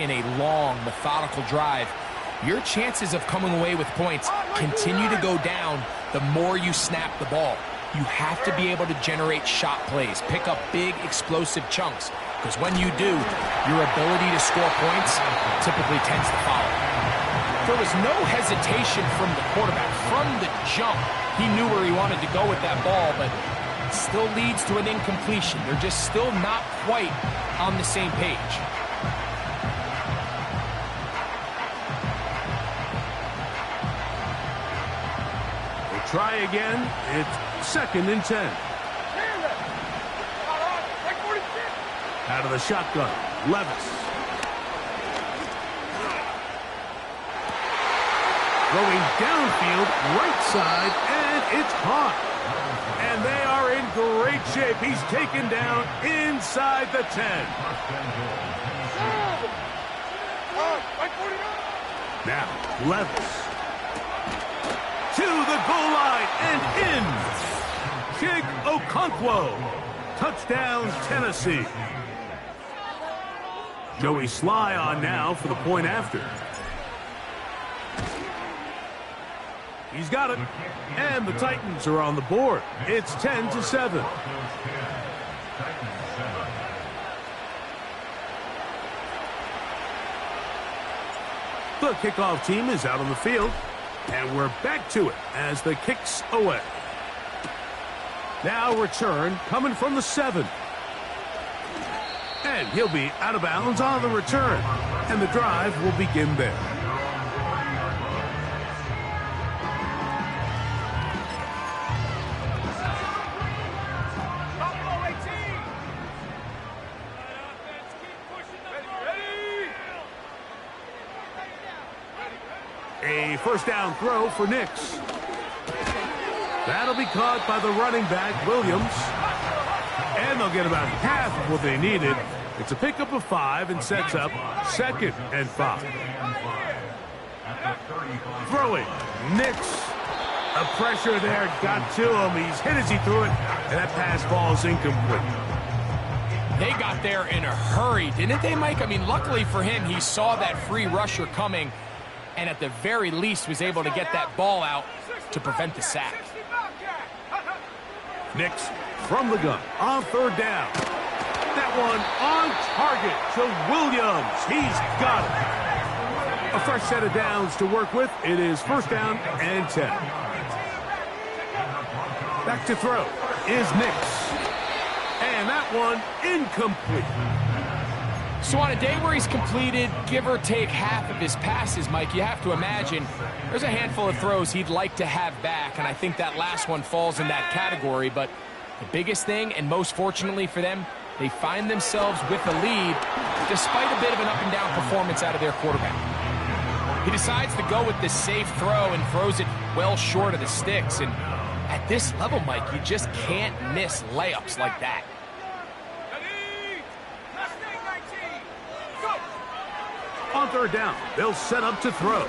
In a long, methodical drive, your chances of coming away with points continue to go down the more you snap the ball. You have to be able to generate shot plays, pick up big, explosive chunks, because when you do, your ability to score points typically tends to follow. There was no hesitation from the quarterback. From the jump, he knew where he wanted to go with that ball, but it still leads to an incompletion. They're just still not quite on the same page. Try again. It's 2nd and 10. Out of the shotgun, Levis. Throwing downfield, right side, and it's caught. And they are in great shape. He's taken down inside the 10. Now, Levis. To the goal line and in. Chig Okonkwo. Touchdown, Tennessee. Joey Sly on now for the point after. He's got it. And the Titans are on the board. It's 10-7. The kickoff team is out on the field. And we're back to it as the kick's away. Now return coming from the 7. And he'll be out of bounds on the return. And the drive will begin there. A first down throw for Nix. That'll be caught by the running back, Williams. And they'll get about half of what they needed. It's a pickup of 5 and sets up 2nd and 5. Throwing, Nix. A pressure there got to him. He's hit as he threw it, and that pass falls incomplete. They got there in a hurry, didn't they, Mike? I mean, luckily for him, he saw that free rusher coming, and at the very least was able to get that ball out to prevent the sack. Nix from the gun on 3rd down. That one on target to Williams. He's got it. A fresh set of downs to work with. It is 1st down and 10. Back to throw is Nix. And that one incomplete. So on a day where he's completed, give or take half of his passes, Mike, you have to imagine there's a handful of throws he'd like to have back, and I think that last one falls in that category. But the biggest thing, and most fortunately for them, they find themselves with the lead despite a bit of an up-and-down performance out of their quarterback. He decides to go with the safe throw and throws it well short of the sticks. And at this level, Mike, you just can't miss layups like that. On 3rd down, they'll set up to throw.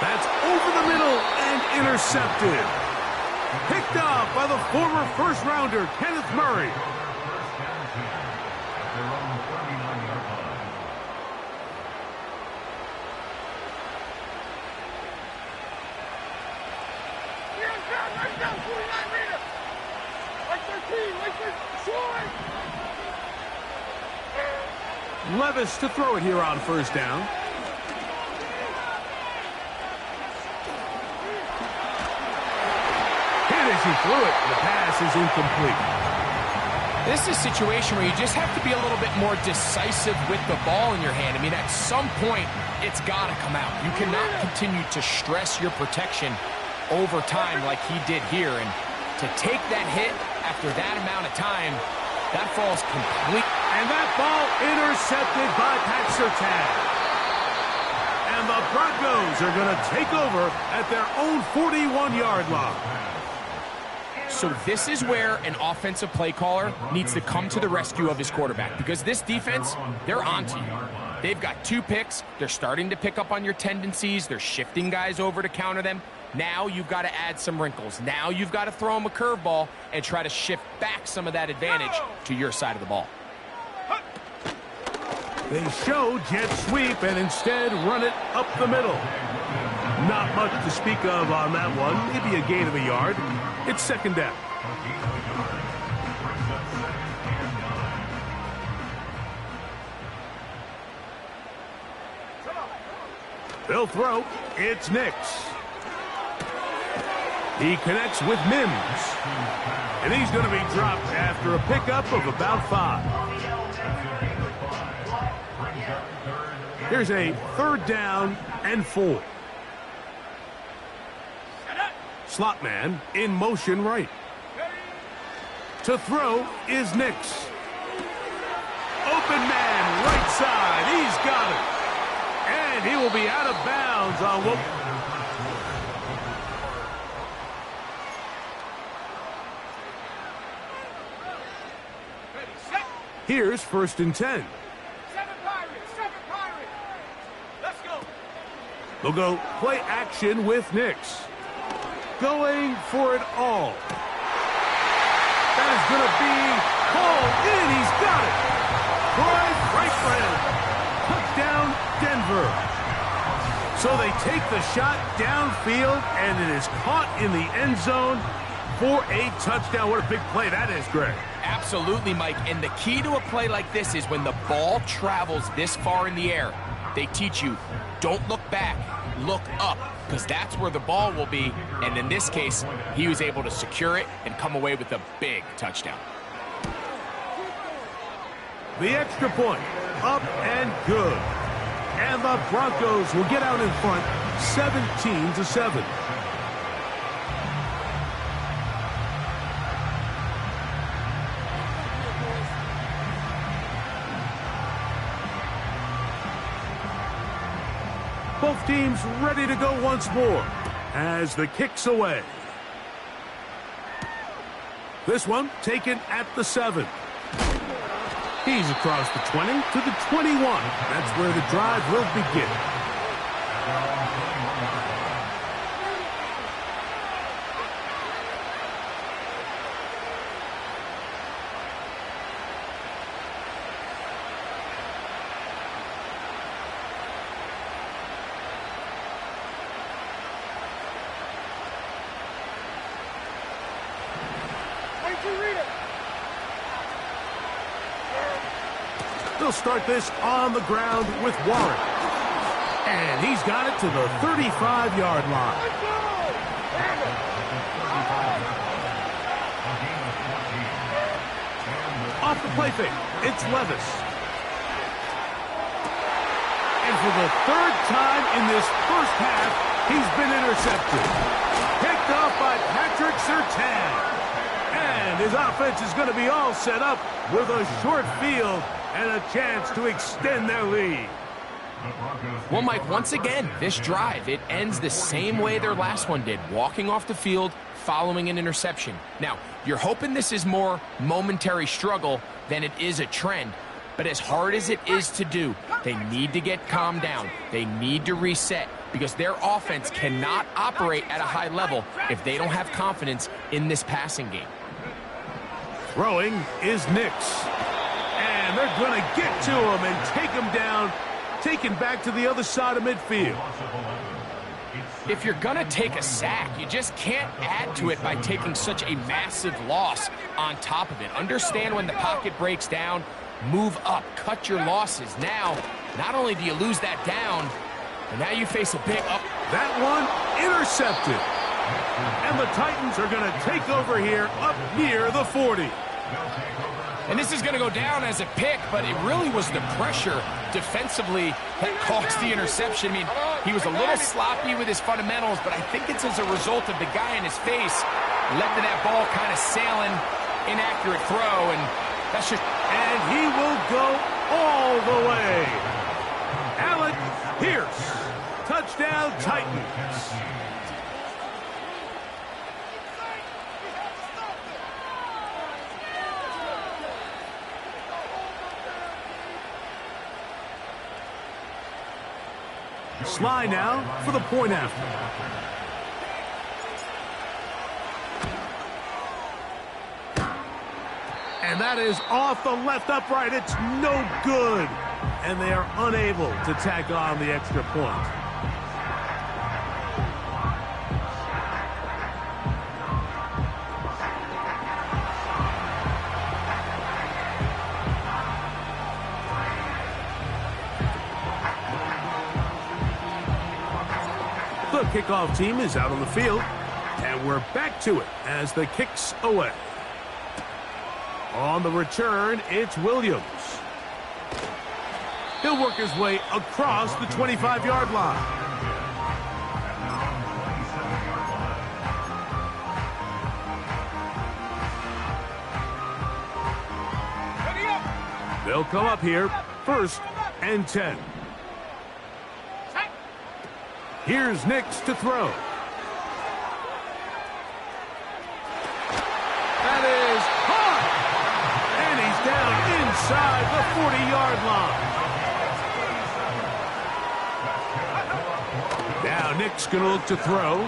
That's over the middle and intercepted. Picked up by the former first-rounder, Kenneth Murray. Levis to throw it here on 1st down. Hit as he threw it. The pass is incomplete. This is a situation where you just have to be a little bit more decisive with the ball in your hand. I mean, at some point, it's got to come out. You cannot continue to stress your protection over time like he did here. And to take that hit after that amount of time, that falls complete. And that ball intercepted by Pat Surtain. And the Broncos are going to take over at their own 41-yard line. So this is where an offensive play caller needs to come to the rescue of his quarterback, because this defense, they're onto you. They've got 2 picks. They're starting to pick up on your tendencies. They're shifting guys over to counter them. Now you've got to add some wrinkles. Now you've got to throw them a curveball and try to shift back some of that advantage to your side of the ball. They show jet sweep and instead run it up the middle. Not much to speak of on that one. Maybe a gain of a yard. It's second down. They'll throw. It's Nix. He connects with Mims. And he's going to be dropped after a pickup of about 5. Here's a 3rd down and 4. Slot man in motion right. To throw is Nix. Open man right side. He's got it. And he will be out of bounds on what... Here's 1st and 10. Let's go. They'll go play action with Nix. Going for it all. That is going to be hauled in. He's got it. Troy Franklin. Touchdown, Denver. So they take the shot downfield, and it is caught in the end zone for a touchdown. What a big play that is, Greg. Absolutely, Mike. And the key to a play like this is when the ball travels this far in the air, they teach you, don't look back, look up, because that's where the ball will be. And in this case, he was able to secure it and come away with a big touchdown. The extra point, up and good. And the Broncos will get out in front, 17-7. Both teams ready to go once more as the kick's away. This one taken at the 7. He's across the 20 to the 21. That's where the drive will begin. They'll start this on the ground with Warren. And he's got it to the 35-yard line. Off the play fake, it's Levis. And for the 3rd time in this first half, he's been intercepted. Picked off by Patrick Surtain. And his offense is going to be all set up with a short field and a chance to extend their lead. Well, Mike, once again, this drive, it ends the same way their last one did, walking off the field, following an interception. Now, you're hoping this is more momentary struggle than it is a trend, but as hard as it is to do, they need to get calmed down. They need to reset because their offense cannot operate at a high level if they don't have confidence in this passing game. Throwing is Nix. And they're going to get to him and take him down, taken back to the other side of midfield. If you're going to take a sack, you just can't add to it by taking such a massive loss on top of it. Understand when the pocket breaks down, move up, cut your losses. Now, not only do you lose that down, but now you face a big up. That one intercepted. And the Titans are going to take over here up near the 40. And this is going to go down as a pick, but it really was the pressure defensively that caused the interception. I mean, he was a little sloppy with his fundamentals, but I think it's as a result of the guy in his face led to that ball kind of sailing, inaccurate throw, and that's just... And he will go all the way. Alec Pierce, touchdown Titans. Sly now for the point after. And that is off the left upright. It's no good. and they are unable to tack on the extra point. The kickoff team is out on the field, and we're back to it as the kick's away. On the return, it's Williams. He'll work his way across the 25-yard line. They'll come up here, 1st and 10. Here's Nix to throw. That is caught! And he's down inside the 40-yard line. Now Nix going to look to throw.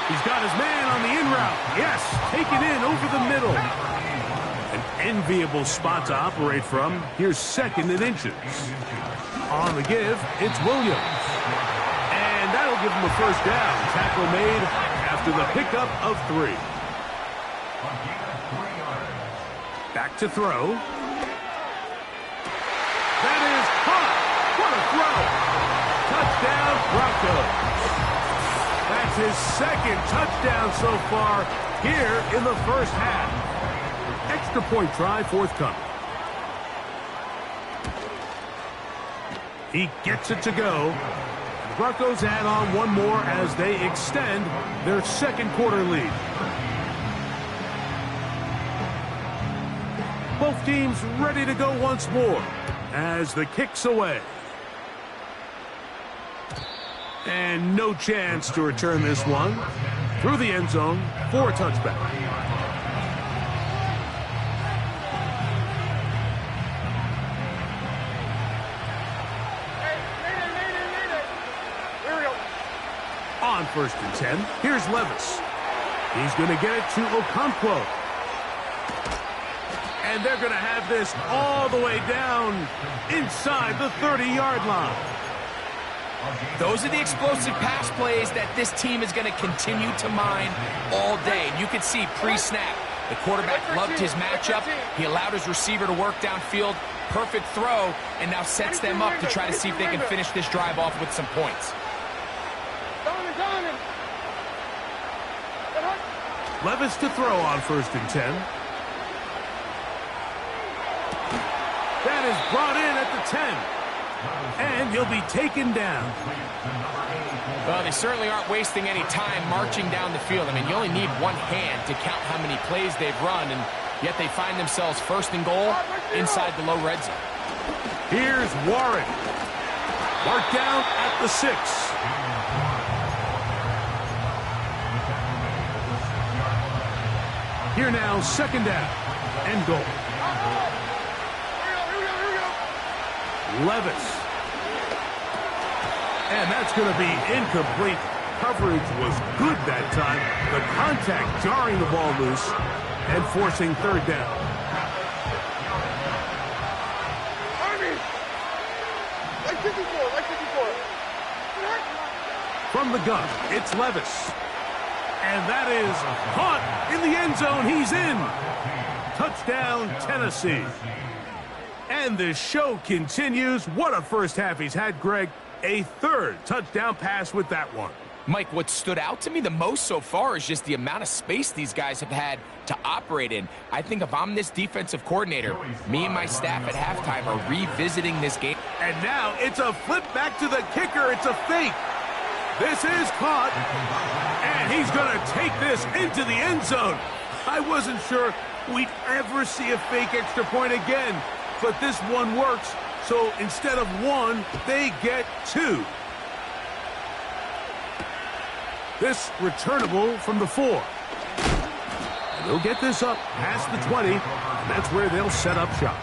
He's got his man on the in route. Yes, taken in over the middle. An enviable spot to operate from. Here's 2nd and inches. On the give, it's Williams. And that'll give him a 1st down. Tackle made after the pickup of 3. Back to throw. That is caught. What a throw. Touchdown, Broncos. That's his 2nd touchdown so far here in the 1st half. Extra point try forthcoming. He gets it to go. The Broncos add on one more as they extend their 2nd quarter lead. Both teams ready to go once more as the kick's away. And no chance to return this one. Through the end zone for a touchback. On 1st and 10, here's Levis. He's going to get it to Okonkwo. And they're going to have this all the way down inside the 30-yard line. Those are the explosive pass plays that this team is going to continue to mine all day. And you can see pre-snap, the quarterback loved his matchup. He allowed his receiver to work downfield. Perfect throw, and now sets them up to try to see if they can finish this drive off with some points. Levis to throw on 1st and 10. That is brought in at the 10. And he'll be taken down. Well, they certainly aren't wasting any time marching down the field. I mean, you only need one hand to count how many plays they've run, and yet they find themselves 1st and goal inside the low red zone. Here's Warren. Marked down at the 6. Here now, 2nd down and goal. Levis. And that's going to be incomplete. Coverage was good that time. The contact jarring the ball loose and forcing 3rd down. From the gun, it's Levis. And that is caught in the end zone. He's in. Touchdown, Tennessee. And the show continues. What a 1st half he's had, Greg. A 3rd touchdown pass with that one. Mike, what stood out to me the most so far is just the amount of space these guys have had to operate in. I think if I'm this defensive coordinator, me and my staff at halftime are revisiting this game. And now it's a flip back to the kicker. It's a fake. This is caught. And he's going to take this into the end zone. I wasn't sure we'd ever see a fake extra point again, but this one works. So instead of 1, they get 2. This returnable from the 4. And they'll get this up past the 20, and that's where they'll set up shop.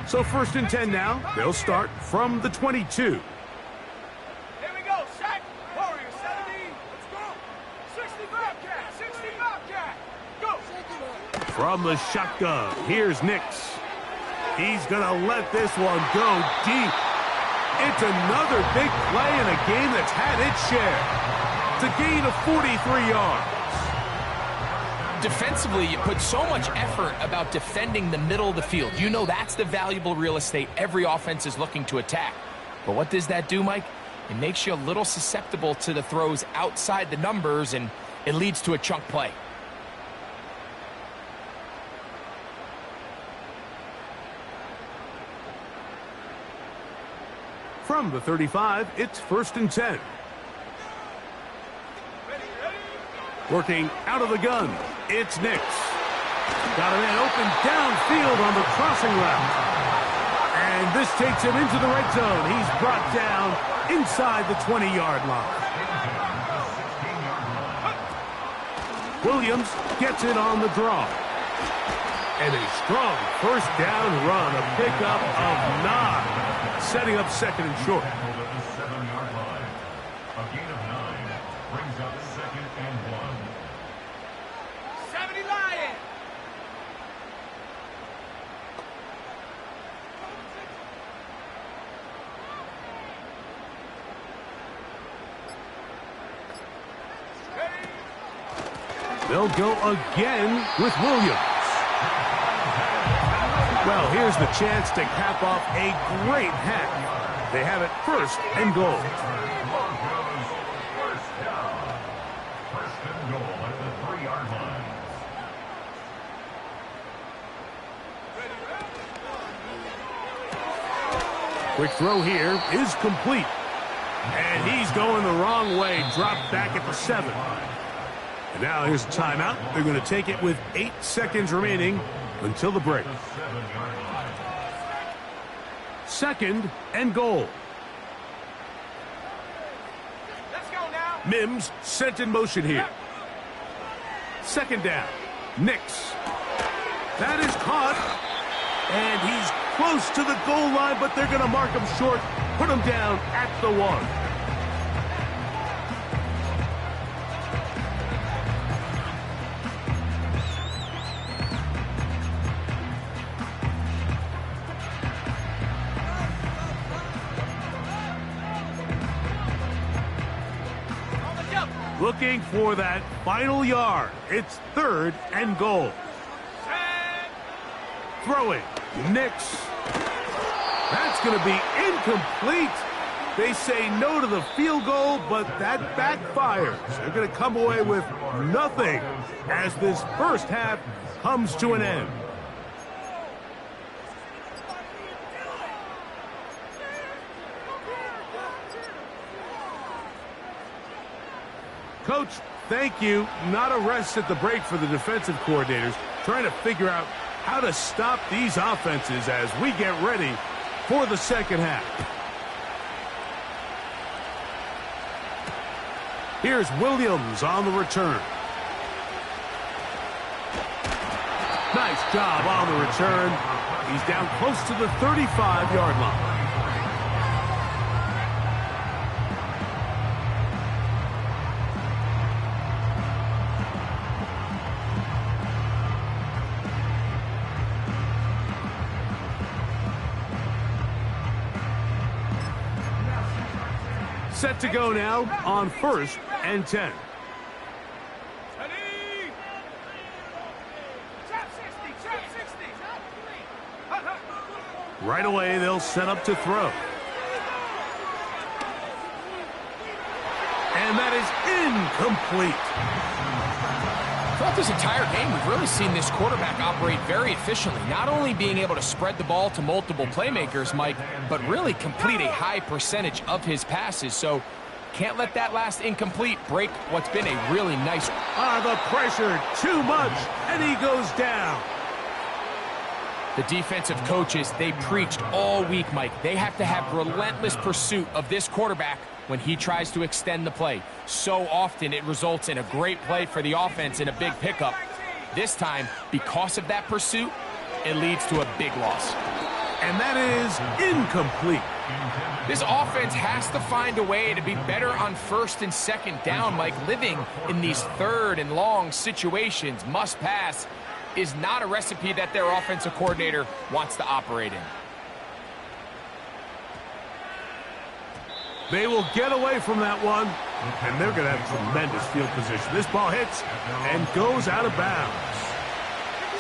So 1st and 10 now. They'll start from the 22. Here we go. Sack. Warriors 17. Let's go. 60 Bobcat. 60 Bobcat. Go. from the shotgun. Here's Nix. He's going to let this one go deep. It's another big play in a game that's had its share. It's a gain of 43 yards. Defensively, you put so much effort about defending the middle of the field. You know that's the valuable real estate every offense is looking to attack. But what does that do, Mike? It makes you a little susceptible to the throws outside the numbers, and it leads to a chunk play. From the 35, it's 1st and 10. Working out of the gun, it's Nix. Got a man open downfield on the crossing route. And this takes him into the red zone. He's brought down inside the 20-yard line. Williams gets it on the draw. And a strong first down run, a pickup of 9, setting up 2nd and short. They'll go again with Williams. Well, here's the chance to cap off a great half. They have it 1st and goal. First and goal at the 3-yard line. Quick throw here is complete. And he's going the wrong way, dropped back at the 7. And now here's a timeout. They're going to take it with 8 seconds remaining until the break. 2nd and goal. Let's go now. Mims sent in motion here. 2nd down. Nix. That is caught. And he's close to the goal line, but they're going to mark him short, put him down at the 1. Looking for that final yard. It's 3rd and goal. Throwing. Nix. That's going to be incomplete. They say no to the field goal, but that backfires. They're going to come away with nothing as this first half comes to an end. Coach, thank you. Not a rest at the break for the defensive coordinators, trying to figure out how to stop these offenses as we get ready for the second half. Here's Williams on the return. Nice job on the return. He's down close to the 35-yard line. Set to go now on 1st and 10. Right away, they'll set up to throw. And that is incomplete. Throughout this entire game, we've really seen this quarterback operate very efficiently, not only being able to spread the ball to multiple playmakers, Mike, but really complete a high percentage of his passes. So can't let that last incomplete break what's been a really nice. The pressure, too much, and he goes down. The defensive coaches, they preached all week, Mike. They have to have relentless pursuit of this quarterback when he tries to extend the play. So often it results in a great play for the offense and a big pickup. This time, because of that pursuit, it leads to a big loss. And that is incomplete. This offense has to find a way to be better on 1st and 2nd down, Mike. Living in these 3rd and long situations, must pass. is not a recipe that their offensive coordinator wants to operate in. They will get away from that one, and they're going to have tremendous field position. This ball hits and goes out of bounds.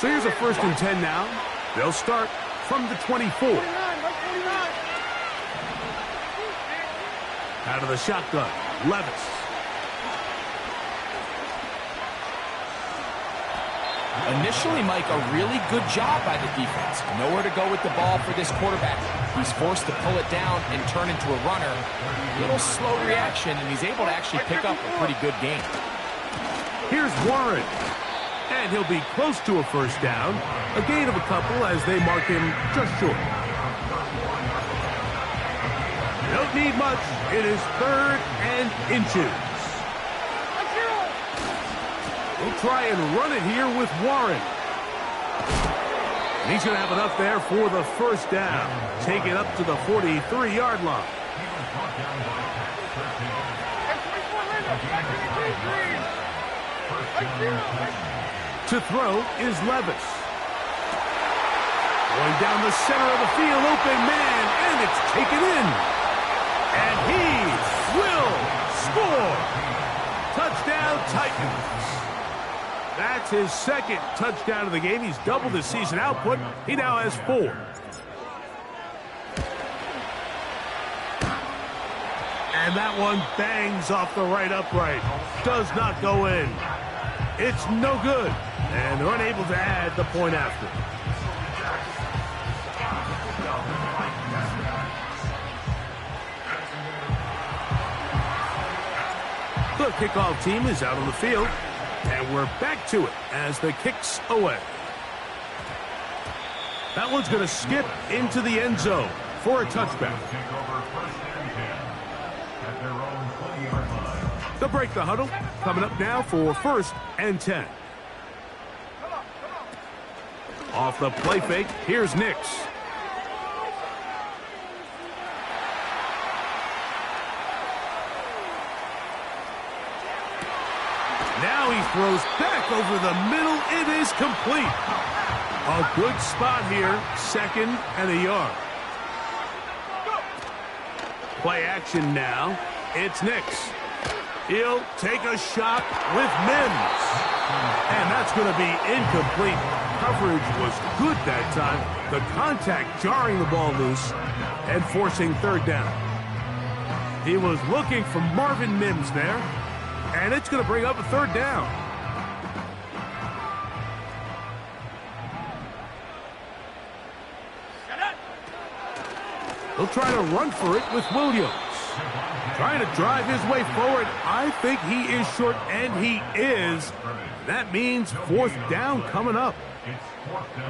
So here's a 1st and 10 now. They'll start from the 24. Out of the shotgun, Levis. Initially, Mike, a really good job by the defense. Nowhere to go with the ball for this quarterback. He's forced to pull it down and turn into a runner. Little slow reaction, and he's able to actually pick up a pretty good game. Here's Warren. And he'll be close to a 1st down. A gain of a couple as they mark him just short. Don't need much. It is 3rd and inches. We'll try and run it here with Warren. And he's going to have enough there for the 1st down. Take it up to the 43-yard line. To throw is Levis. Going down the center of the field, open man, and it's taken in. And he will score. Touchdown, Titans. That's his 2nd touchdown of the game. He's doubled his season output. He now has 4. And that one bangs off the right upright. Does not go in. It's no good. And they're unable to add the point after. The kickoff team is out on the field. And we're back to it as the kick's away. That one's going to skip into the end zone for a touchback. They'll break the huddle. Coming up now for 1st and 10. Off the play fake, here's Nix. Now he throws back over the middle. It is complete. A good spot here. 2nd and a yard. Play action now. It's Nix. He'll take a shot with Mims. And that's going to be incomplete. Coverage was good that time. The contact jarring the ball loose and forcing 3rd down. He was looking for Marvin Mims there. And it's going to bring up a 3rd down. He'll try to run for it with Williams. Trying to drive his way forward. I think he is short, and he is. That means 4th down coming up.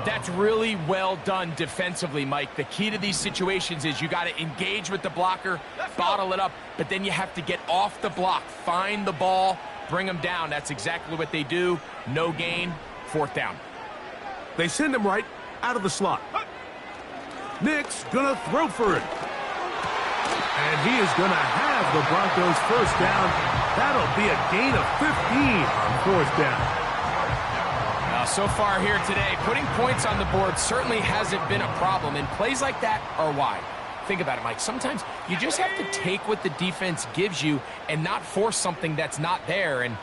That's really well done defensively, Mike. The key to these situations is you got to engage with the blocker, bottle it up, but then you have to get off the block, find the ball, bring them down. That's exactly what they do. No gain, 4th down. They send him right out of the slot. Nix gonna throw for it. And he is gonna have the Broncos 1st down. That'll be a gain of 15 on 4th down. So far here today, putting points on the board certainly hasn't been a problem, and plays like that are why. Think about it, Mike. Sometimes you just have to take what the defense gives you and not force something that's not there, and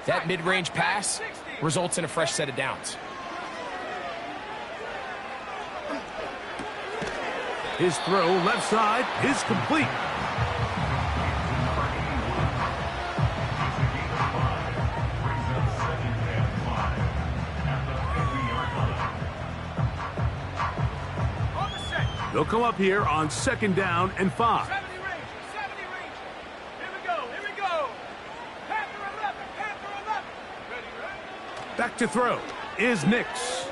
that mid-range pass results in a fresh set of downs. His throw left side is complete. They'll come up here on 2nd down and 5. 70 range. Here we go. Panther 11. Ready. Back to throw is Nix.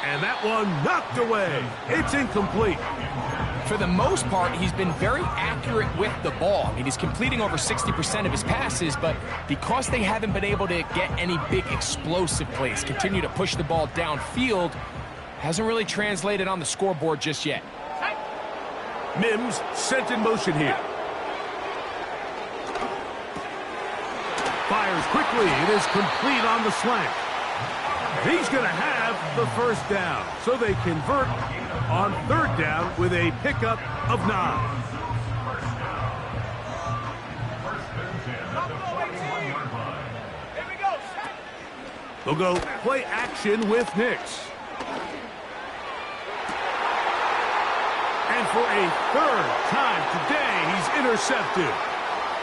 And that one knocked away. It's incomplete. For the most part, he's been very accurate with the ball. I mean, he's completing over 60% of his passes, but because they haven't been able to get any big explosive plays, continue to push the ball downfield, hasn't really translated on the scoreboard just yet. Mims sent in motion here. Fires quickly. It is complete on the slant. He's going to have the first down. So they convert on third down with a pickup of 9. They'll go play action with Nix. And for a third time today, he's intercepted.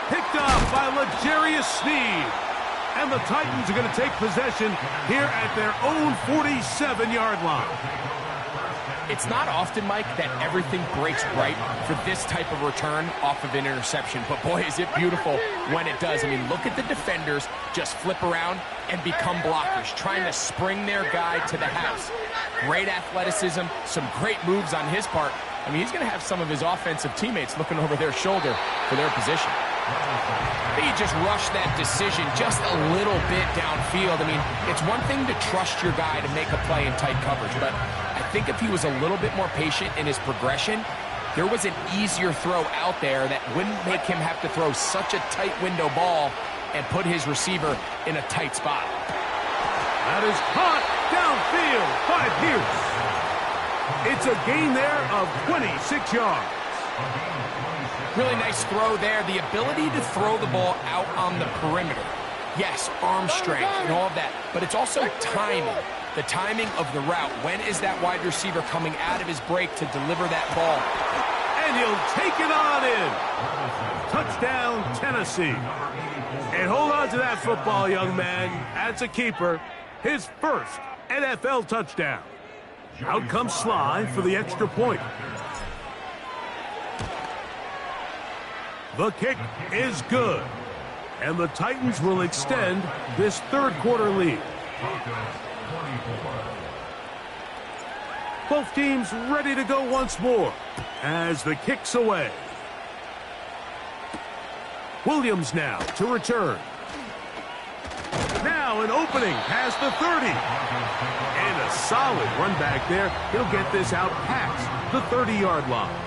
Picked off by L'Jarius Sneed. And the Titans are going to take possession here at their own 47-yard line. It's not often, Mike, that everything breaks right for this type of return off of an interception. But, boy, is it beautiful when it does. I mean, look at the defenders just flip around and become blockers, trying to spring their guy to the house. Great athleticism, some great moves on his part. I mean, he's going to have some of his offensive teammates looking over their shoulder for their position. He just rushed that decision just a little bit downfield. I mean, it's one thing to trust your guy to make a play in tight coverage, but I think if he was a little bit more patient in his progression, there was an easier throw out there that wouldn't make him have to throw such a tight window ball and put his receiver in a tight spot. That is caught downfield by Pierce. It's a gain there of 26 yards. Really nice throw there. The ability to throw the ball out on the perimeter. Yes, arm strength and all of that, but it's also timing. The timing of the route. When is that wide receiver coming out of his break to deliver that ball? And he'll take it on in. Touchdown, Tennessee. And hold on to that football, young man. That's a keeper. His first NFL touchdown. Out comes Sly for the extra point. The kick is good. And the Titans will extend this third quarter lead. Both teams ready to go once more as the kick's away. Williams now to return. Now an opening past the 30. And a solid run back there. He'll get this out past the 30-yard line.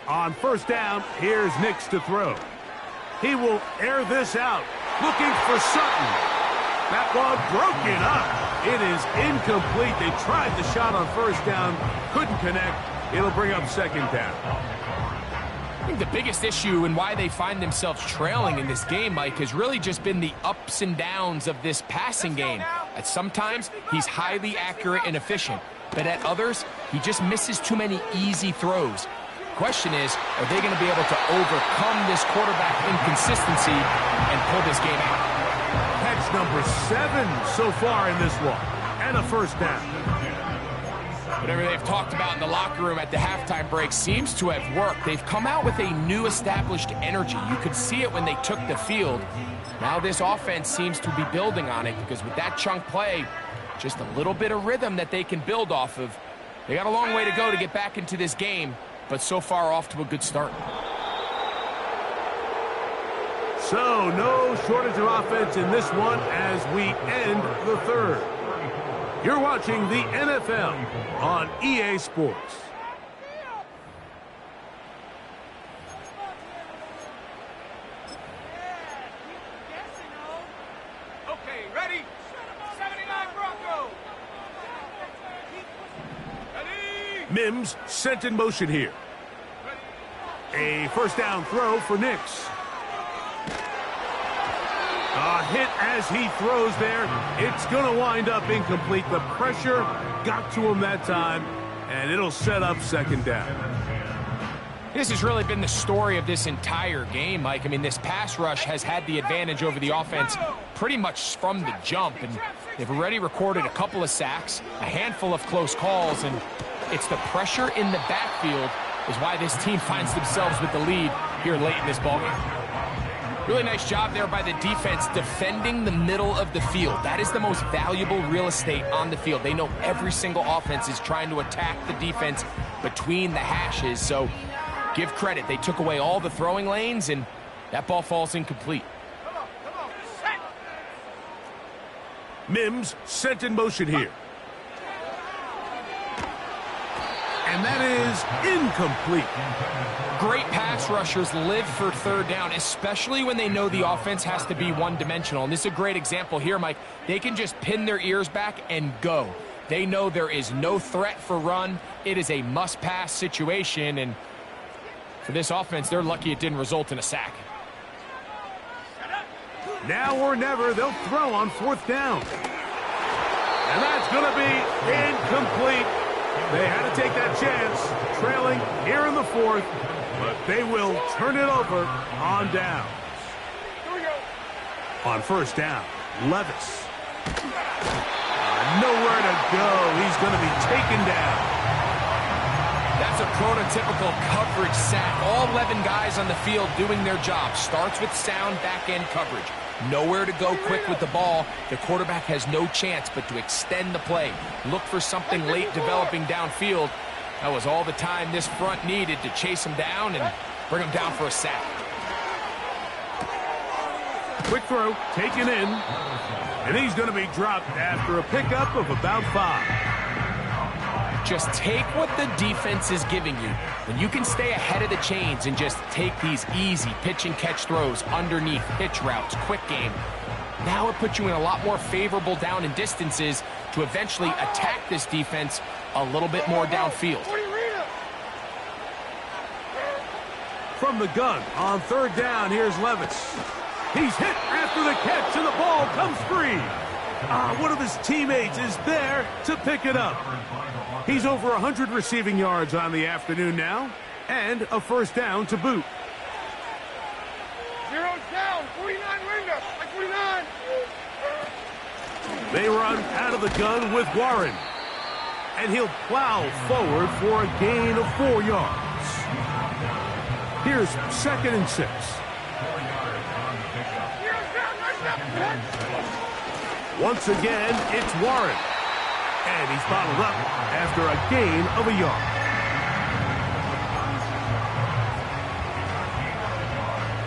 On first down, here's Nix to throw. He will air this out, looking for Sutton. That ball broken up. It is incomplete. They tried the shot on first down, couldn't connect. It'll bring up second down. I think the biggest issue and why they find themselves trailing in this game, Mike, has really just been the ups and downs of this passing game. At sometimes, he's highly accurate and efficient, but at others, he just misses too many easy throws. Question is, are they going to be able to overcome this quarterback inconsistency and pull this game out? Catch number 7 so far in this one, and a first down. Whatever they've talked about in the locker room at the halftime break seems to have worked. They've come out with a new established energy. You could see it when they took the field. Now this offense seems to be building on it because with that chunk play, just a little bit of rhythm that they can build off of. They got a long way to go to get back into this game, but so far off to a good start. So no shortage of offense in this one as we end the third. You're watching the NFL on EA Sports. Okay, ready? 79 Bronco. Ready? Mims sent in motion here. A first down throw for Nix. A hit as he throws there. It's going to wind up incomplete. The pressure got to him that time, and it'll set up second down. This has really been the story of this entire game, Mike. I mean, this pass rush has had the advantage over the offense pretty much from the jump, and they've already recorded a couple of sacks, a handful of close calls, and it's the pressure in the backfield is why this team finds themselves with the lead here late in this ballgame. Really nice job there by the defense defending the middle of the field. That is the most valuable real estate on the field. They know every single offense is trying to attack the defense between the hashes. So give credit. They took away all the throwing lanes, and that ball falls incomplete. Come on, set. Mims sent in motion here. And that is incomplete. Great pass rushers live for third down, especially when they know the offense has to be one-dimensional. And this is a great example here, Mike. They can just pin their ears back and go. They know there is no threat for run. It is a must-pass situation, and for this offense, they're lucky it didn't result in a sack. Now or never, they'll throw on fourth down. And that's going to be incomplete. They had to take that chance, trailing here in the fourth, but they will turn it over on downs. On first down, Levis. Nowhere to go. He's going to be taken down. That's a prototypical coverage sack. All 11 guys on the field doing their job. Starts with sound back-end coverage. Nowhere to go quick with the ball. The quarterback has no chance but to extend the play. Look for something late developing downfield. That was all the time this front needed to chase him down and bring him down for a sack. Quick throw, taken in. And he's going to be dropped after a pickup of about 5. Just take what the defense is giving you. When you can stay ahead of the chains and just take these easy pitch and catch throws underneath, pitch routes, quick game, now it puts you in a lot more favorable down and distances to eventually attack this defense a little bit more downfield. From the gun on third down, here's Levis. He's hit after the catch, and the ball comes free. One of his teammates is there to pick it up. He's over 100 receiving yards on the afternoon now, and a first down to boot. Zero's down. 49 winger. Like 49. They run out of the gun with Warren, and he'll plow forward for a gain of 4 yards. Here's 2nd and 6. Once again, it's Warren. And he's bottled up after a gain of a yard.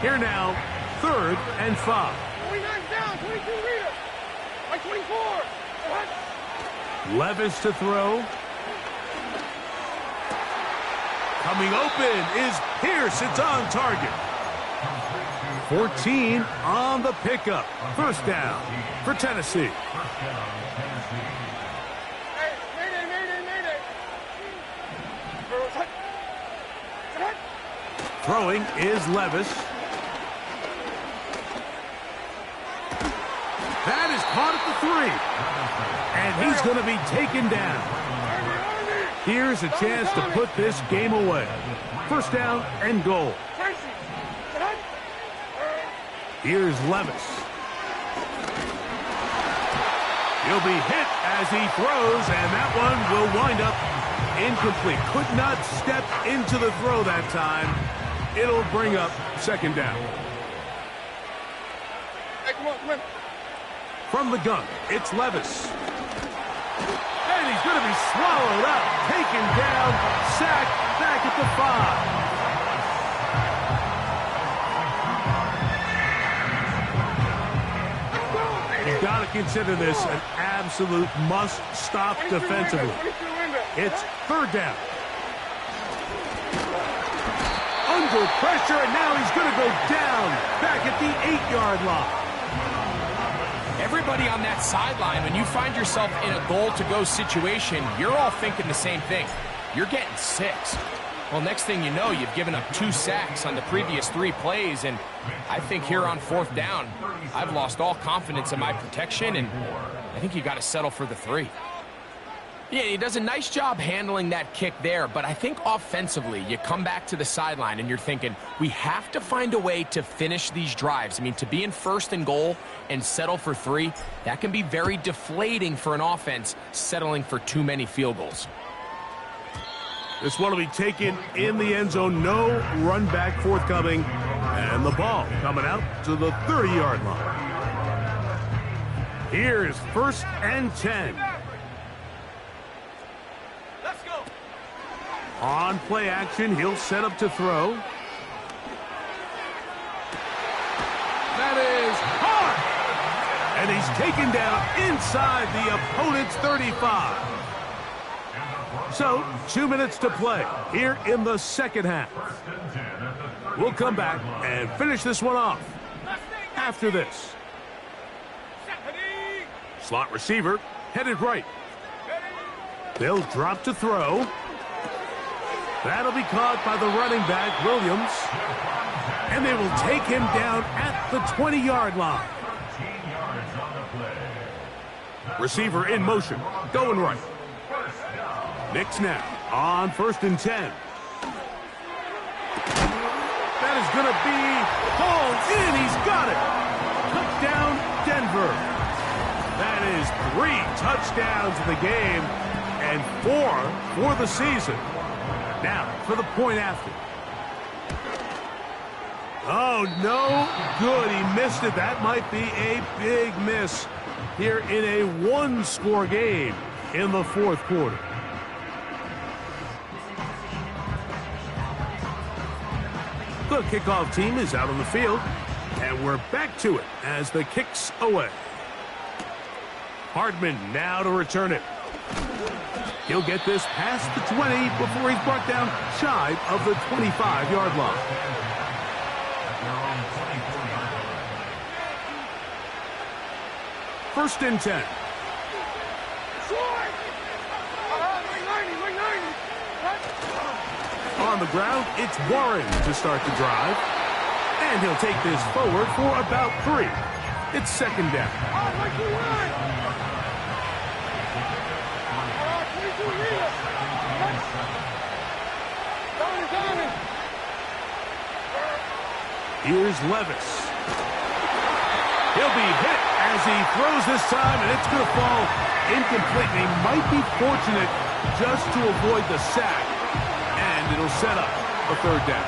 Here now, 3rd and 5. 49 down. 22 reader. Like 24. Levis to throw. Coming open is Pierce. It's on target. 14 on the pickup. First down for Tennessee. Throwing is Levis. That is caught at the 3. And he's going to be taken down. Here's a chance to put this game away. First down and goal. Here's Levis. He'll be hit as he throws, and that one will wind up incomplete. Could not step into the throw that time. It'll bring up 2nd down. Hey, come on. From the gun, it's Levis. And he's going to be swallowed up, taken down, sacked back at the 5. You've got to consider this an absolute must-stop defensively. It's 3rd down. Under pressure, and now he's going to go down back at the 8-yard line. Everybody on that sideline, when you find yourself in a goal-to-go situation, you're all thinking the same thing. You're getting 6. Well, next thing you know, you've given up 2 sacks on the previous 3 plays, and I think here on 4th down, I've lost all confidence in my protection, and I think you got to settle for the 3. Yeah, he does a nice job handling that kick there, but I think offensively, you come back to the sideline and you're thinking, we have to find a way to finish these drives. I mean, to be in 1st and goal and settle for 3, that can be very deflating for an offense settling for too many field goals. This one will be taken in the end zone. No run back forthcoming. And the ball coming out to the 30-yard line. Here's 1st and 10. Let's go. On play action, he'll set up to throw. That is hard. And he's taken down inside the opponent's 35. So, 2 minutes to play here in the second half. We'll come back and finish this one off after this. Slot receiver headed right. They'll drop to throw. That'll be caught by the running back, Williams. And they will take him down at the 20-yard line. Receiver in motion, going right. Nix now on 1st and 10. That is going to be hauled in. He's got it. Touchdown, Denver. That is 3 touchdowns in the game and 4 for the season. Now for the point after. Oh, no good. He missed it. That might be a big miss here in a one-score game in the fourth quarter. The kickoff team is out on the field, and we're back to it as the kick's away. Hardman now to return it. He'll get this past the 20 before he's brought down shy of the 25-yard line. First and 10. On the ground, it's Warren to start the drive. And he'll take this forward for about 3. It's second down. Here's Levis. He'll be hit as he throws this time, and it's going to fall incomplete. He might be fortunate just to avoid the sack. And it'll set up a third down.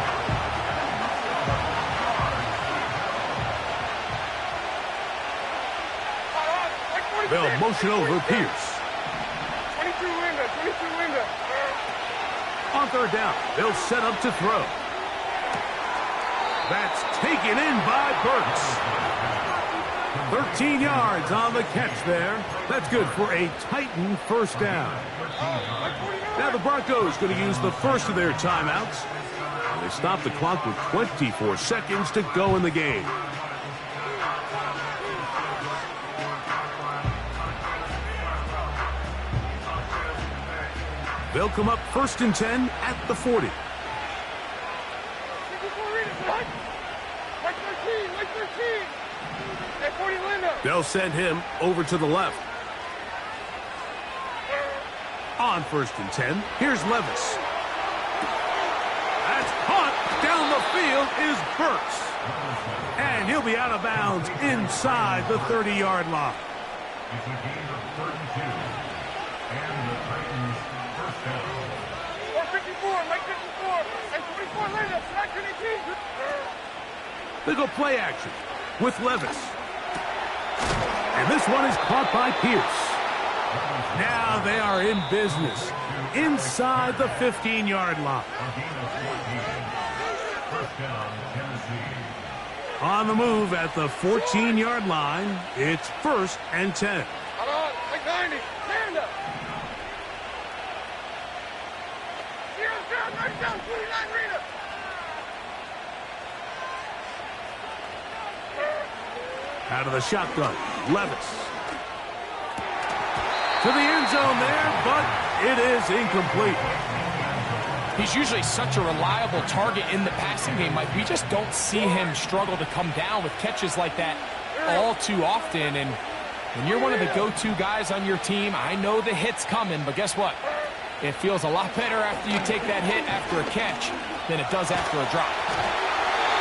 They'll motion over Pierce. 22 window. On third down, they'll set up to throw. That's taken in by Burks. 13 yards on the catch there. That's good for a Titan first down. Now the Broncos going to use the first of their timeouts. They stop the clock with 24 seconds to go in the game. They'll come up 1st and 10 at the 40. They'll send him over to the left. On 1st and 10, here's Levis. That's caught down the field is Burks. And he'll be out of bounds inside the 30-yard line. It's a gain of 32. And the Titans first down. 454, Mike 54, and 24 later, flat 18. They go play action with Levis. And this one is caught by Pierce. Now they are in business inside the 15-yard line. First down, Tennessee. On the move at the 14-yard line, it's 1st and 10. Hold on, Mike 90, stand up. Right down, 29 Rita. Out of the shotgun, Levis. To the end zone there, but it is incomplete. He's usually such a reliable target in the passing game, Mike. We just don't see him struggle to come down with catches like that all too often. And when you're one of the go-to guys on your team, I know the hit's coming, but guess what? It feels a lot better after you take that hit after a catch than it does after a drop.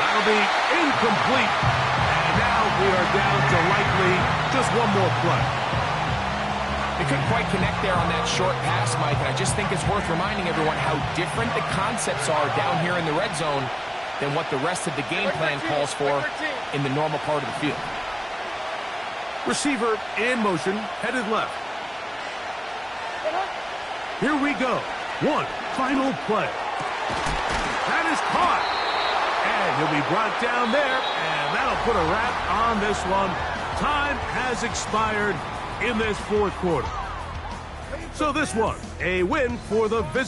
That'll be incomplete. And now we are down to likely just one more play. They couldn't quite connect there on that short pass, Mike, and I just think it's worth reminding everyone how different the concepts are down here in the red zone than what the rest of the game plan calls for in the normal part of the field. Receiver in motion, headed left. Here we go. One final play. That is caught. And he'll be brought down there, and that'll put a wrap on this one. Time has expired in this fourth quarter. So this one, a win for the visiting